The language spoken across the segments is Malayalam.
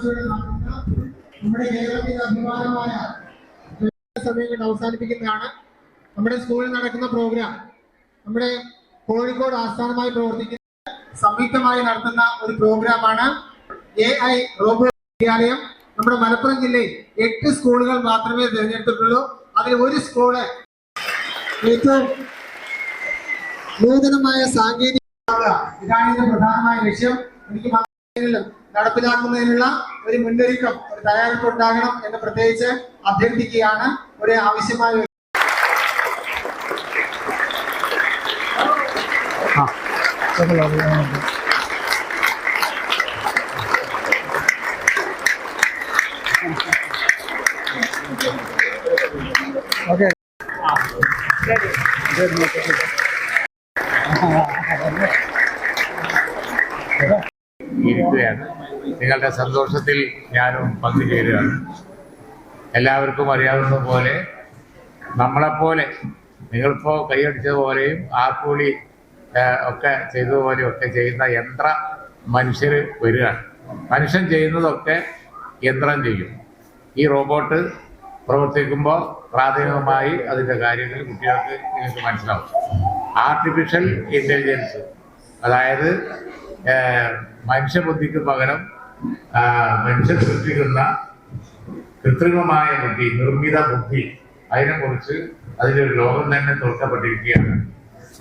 ആകാംക്ഷയോടെ നടത്തുന്ന നമ്മുടെ കേരളത്തിന്റെ അഭിമാനമായ സമയം കൊണ്ട് അവസാനിപ്പിക്കുന്നതാണ്. നമ്മുടെ സ്കൂളിൽ നടക്കുന്ന പ്രോഗ്രാം നമ്മുടെ കോഴിക്കോട് ആസ്ഥാനമായി പ്രവർത്തിക്കുന്ന സംയുക്തമായി നടത്തുന്ന ഒരു പ്രോഗ്രാമാണ് AI റോബോ വിദ്യാലയം. നമ്മുടെ മലപ്പുറം ജില്ലയിൽ 8 സ്കൂളുകൾ മാത്രമേ തിരഞ്ഞെടുത്തിട്ടുള്ളൂ. അതിൽ ഒരു സ്കൂള് ഏറ്റവും നൂതനമായ സാങ്കേതിക ഇതാണ് ഇതിന്റെ പ്രധാനമായ ലക്ഷ്യം. എനിക്ക് നടപ്പിലാക്കുന്നതിനുള്ള ഒരു മുന്നൊരുക്കം, ഒരു തയ്യാറെടുപ്പ് ഉണ്ടാകണം എന്ന് പ്രത്യേകിച്ച് അഭ്യർത്ഥിക്കുകയാണ്. ഒരു ആവശ്യമായ ഇരിക്കുകയാണ്. നിങ്ങളുടെ സന്തോഷത്തിൽ ഞാനും പങ്കുചേരുകയാണ്. എല്ലാവർക്കും അറിയാവുന്ന പോലെ നമ്മളെപ്പോലെ നിങ്ങളിപ്പോൾ കൈയടിച്ചതുപോലെയും ആർക്കൂലി ഒക്കെ ചെയ്തതുപോലെയും ഒക്കെ ചെയ്യുന്ന യന്ത്ര മനുഷ്യർ വരികയാണ്. മനുഷ്യൻ ചെയ്യുന്നതൊക്കെ യന്ത്രം ചെയ്യും. ഈ റോബോട്ട് പ്രവർത്തിക്കുമ്പോൾ പ്രാഥമികമായി അതിൻ്റെ കാര്യങ്ങൾ കുട്ടികൾക്ക് നിങ്ങൾക്ക് മനസ്സിലാവും. ആർട്ടിഫിഷ്യൽ ഇൻ്റലിജൻസ്, അതായത് മനുഷ്യബുദ്ധിക്ക് പകരം മനുഷ്യൻ സൃഷ്ടിക്കുന്ന കൃത്രിമമായ ബുദ്ധി, നിർമ്മിത ബുദ്ധി, അതിനെക്കുറിച്ച് അതിലൊരു ലോകം തന്നെ തുറക്കപ്പെട്ടിരിക്കുകയാണ്.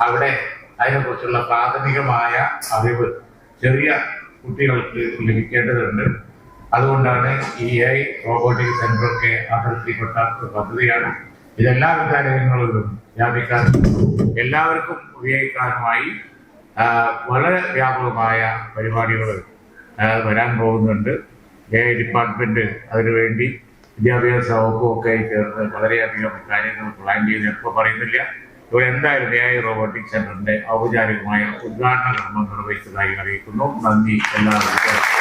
അവിടെ അതിനെക്കുറിച്ചുള്ള പ്രാഥമികമായ അറിവ് ചെറിയ കുട്ടികൾക്ക് ലഭിക്കേണ്ടതുണ്ട്. അതുകൊണ്ടാണ് ഈ AI റോബോട്ടിക് സെന്ററൊക്കെ അതിർത്തിപ്പെട്ട ഒരു പദ്ധതിയാണ്. ഇതെല്ലാ വിദ്യാലയങ്ങളിലും വ്യാപിക്കാനും എല്ലാവർക്കും ഉപയോഗിക്കാനുമായി വളരെ വ്യാപകമായ പരിപാടികൾ വരാൻ പോകുന്നുണ്ട്. AI ഡിപ്പാർട്ട്മെന്റ് അതിനുവേണ്ടി വിദ്യാഭ്യാസ വകുപ്പും ഒക്കെ ചേർന്ന് വളരെയധികം കാര്യങ്ങൾ പ്ലാൻ ചെയ്ത് എപ്പോൾ പറയുന്നില്ല. ഇവിടെ എന്തായാലും AI റോബോട്ടിക് സെന്ററിന്റെ ഔപചാരികമായ ഉദ്ഘാടന കർമ്മം നിർവഹിച്ചതായി അറിയിക്കുന്നു. നന്ദി എല്ലാവർക്കും.